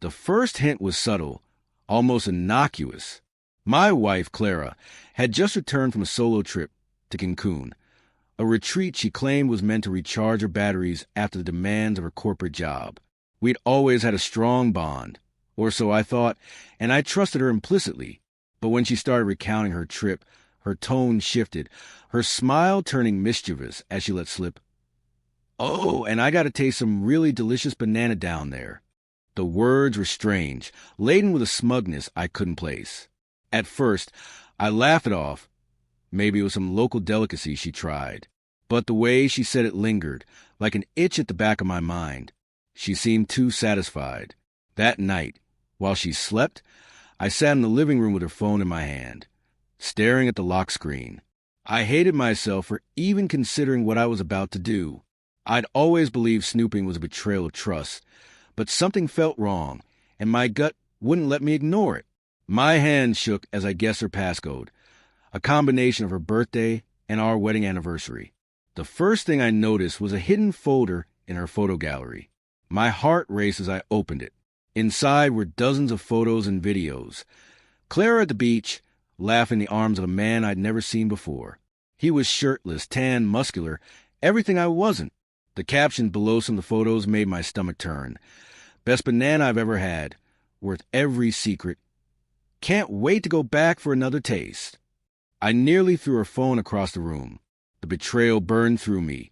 The first hint was subtle, almost innocuous. My wife, Clara, had just returned from a solo trip to Cancun, a retreat she claimed was meant to recharge her batteries after the demands of her corporate job. We'd always had a strong bond, or so I thought, and I trusted her implicitly. But when she started recounting her trip, her tone shifted, her smile turning mischievous as she let slip, "Oh, and I got to taste some really delicious banana down there." The words were strange, laden with a smugness I couldn't place. At first, I laughed it off. Maybe it was some local delicacy she tried. But the way she said it lingered, like an itch at the back of my mind. She seemed too satisfied. That night, while she slept, I sat in the living room with her phone in my hand, staring at the lock screen. I hated myself for even considering what I was about to do. I'd always believed snooping was a betrayal of trust, but something felt wrong, and my gut wouldn't let me ignore it. My hand shook as I guessed her passcode, a combination of her birthday and our wedding anniversary. The first thing I noticed was a hidden folder in her photo gallery. My heart raced as I opened it. Inside were dozens of photos and videos. Clara at the beach, laughing in the arms of a man I'd never seen before. He was shirtless, tan, muscular, everything I wasn't. The captions below some of the photos made my stomach turn. "Best banana I've ever had. Worth every secret. Can't wait to go back for another taste." I nearly threw her phone across the room. The betrayal burned through me,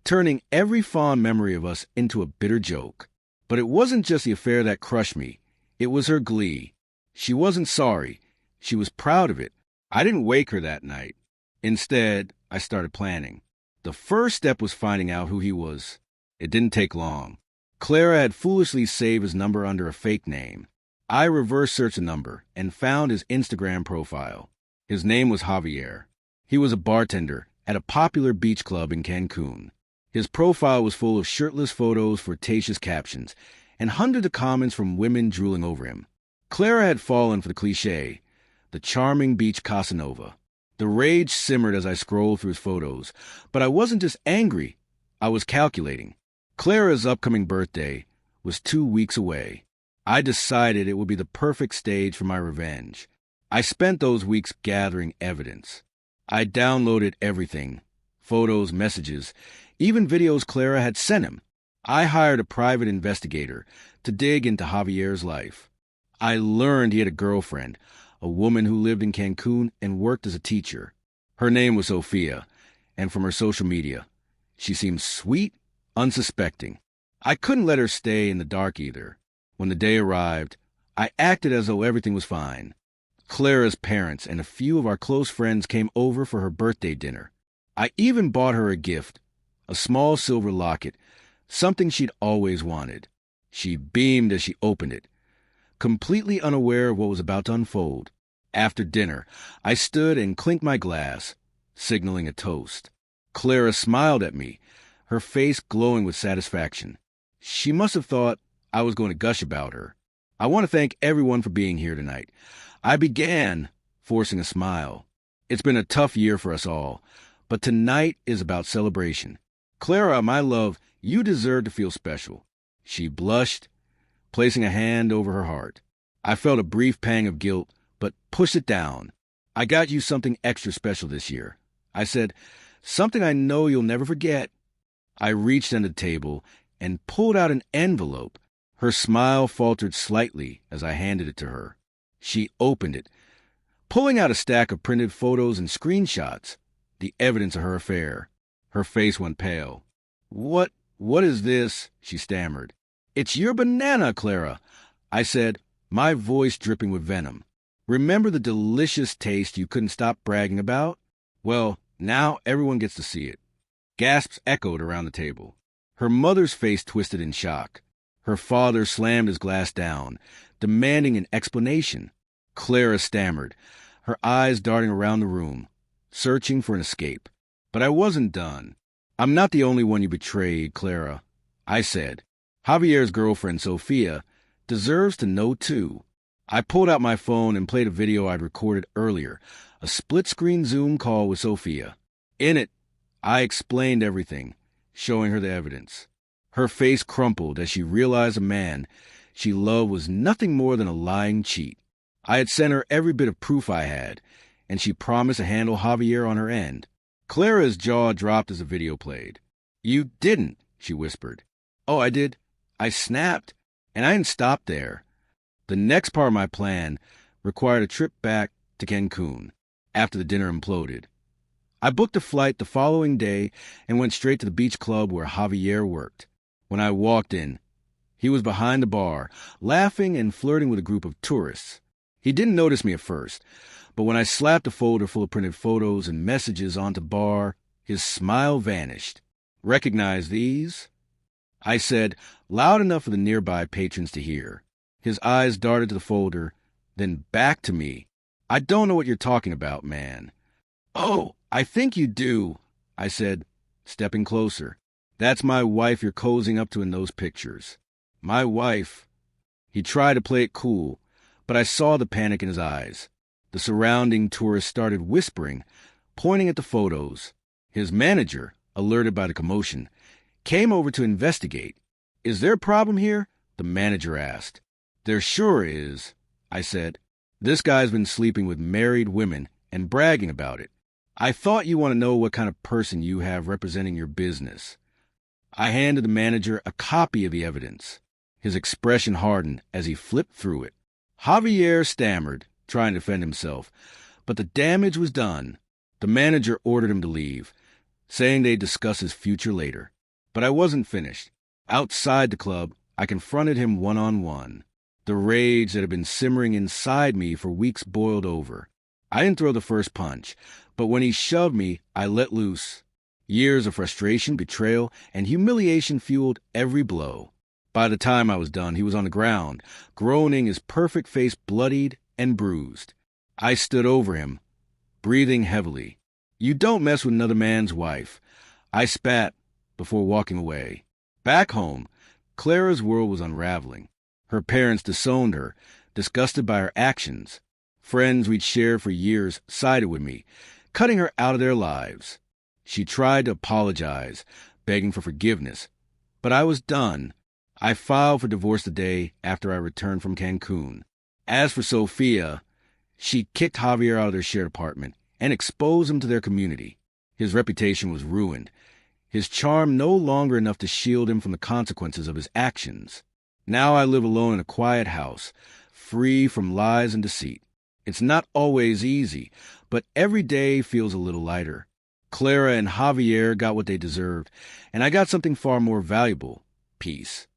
turning every fond memory of us into a bitter joke. But it wasn't just the affair that crushed me. It was her glee. She wasn't sorry. She was proud of it. I didn't wake her that night. Instead, I started planning. The first step was finding out who he was. It didn't take long. Clara had foolishly saved his number under a fake name. I reverse searched the number and found his Instagram profile. His name was Javier. He was a bartender at a popular beach club in Cancun. His profile was full of shirtless photos, flirtatious captions, and hundreds of comments from women drooling over him. Clara had fallen for the cliché, the charming beach Casanova. The rage simmered as I scrolled through his photos, but I wasn't just angry. I was calculating. Clara's upcoming birthday was 2 weeks away. I decided it would be the perfect stage for my revenge. I spent those weeks gathering evidence. I downloaded everything, photos, messages, even videos Clara had sent him. I hired a private investigator to dig into Javier's life. I learned he had a girlfriend, a woman who lived in Cancun and worked as a teacher. Her name was Sophia, and from her social media, she seemed sweet, unsuspecting. I couldn't let her stay in the dark either. When the day arrived, I acted as though everything was fine. Clara's parents and a few of our close friends came over for her birthday dinner. I even bought her a gift, a small silver locket, something she'd always wanted. She beamed as she opened it, completely unaware of what was about to unfold. After dinner, I stood and clinked my glass, signaling a toast. Clara smiled at me, her face glowing with satisfaction. She must have thought I was going to gush about her. "I want to thank everyone for being here tonight." I began, forcing a smile. "It's been a tough year for us all, but tonight is about celebration. Clara, my love, you deserve to feel special." She blushed, placing a hand over her heart. I felt a brief pang of guilt, but pushed it down. "I got you something extra special this year," I said, "something I know you'll never forget." I reached under the table and pulled out an envelope. Her smile faltered slightly as I handed it to her. She opened it, pulling out a stack of printed photos and screenshots, the evidence of her affair. Her face went pale. What is this?" she stammered. "It's your banana, Clara," I said, my voice dripping with venom. "Remember the delicious taste you couldn't stop bragging about? Well, now everyone gets to see it." Gasps echoed around the table. Her mother's face twisted in shock. Her father slammed his glass down, demanding an explanation. Clara stammered, her eyes darting around the room, searching for an escape. But I wasn't done. "I'm not the only one you betrayed, Clara," I said. "Javier's girlfriend, Sophia, deserves to know too." I pulled out my phone and played a video I'd recorded earlier, a split-screen Zoom call with Sophia. In it, I explained everything, showing her the evidence. Her face crumpled as she realized the man she loved was nothing more than a lying cheat. I had sent her every bit of proof I had, and she promised to handle Javier on her end. Clara's jaw dropped as the video played. "You didn't," she whispered. "Oh, I did. I snapped, and I didn't stop there. The next part of my plan required a trip back to Cancun after the dinner imploded. I booked a flight the following day and went straight to the beach club where Javier worked. When I walked in, he was behind the bar, laughing and flirting with a group of tourists. He didn't notice me at first, but when I slapped a folder full of printed photos and messages onto the bar, his smile vanished. "Recognize these?" I said, loud enough for the nearby patrons to hear. His eyes darted to the folder, then back to me. "I don't know what you're talking about, man." "Oh, I think you do," I said, stepping closer. "That's my wife you're cozying up to in those pictures." "My wife." He tried to play it cool, but I saw the panic in his eyes. The surrounding tourists started whispering, pointing at the photos. His manager, alerted by the commotion, came over to investigate. "Is there a problem here?" the manager asked. "There sure is," I said. "This guy's been sleeping with married women and bragging about it. I thought you want to know what kind of person you have representing your business." I handed the manager a copy of the evidence. His expression hardened as he flipped through it. Javier stammered, trying to defend himself, but the damage was done. The manager ordered him to leave, saying they'd discuss his future later. But I wasn't finished. Outside the club, I confronted him one-on-one. The rage that had been simmering inside me for weeks boiled over. I didn't throw the first punch, but when he shoved me, I let loose. Years of frustration, betrayal, and humiliation fueled every blow. By the time I was done, he was on the ground, groaning, his perfect face bloodied and bruised. I stood over him, breathing heavily. "You don't mess with another man's wife," I spat before walking away. Back home, Clara's world was unraveling. Her parents disowned her, disgusted by her actions. Friends we'd shared for years sided with me, cutting her out of their lives. She tried to apologize, begging for forgiveness, but I was done. I filed for divorce the day after I returned from Cancun. As for Sophia, she kicked Javier out of their shared apartment and exposed him to their community. His reputation was ruined, his charm no longer enough to shield him from the consequences of his actions. Now I live alone in a quiet house, free from lies and deceit. It's not always easy, but every day feels a little lighter. Clara and Javier got what they deserved, and I got something far more valuable: peace.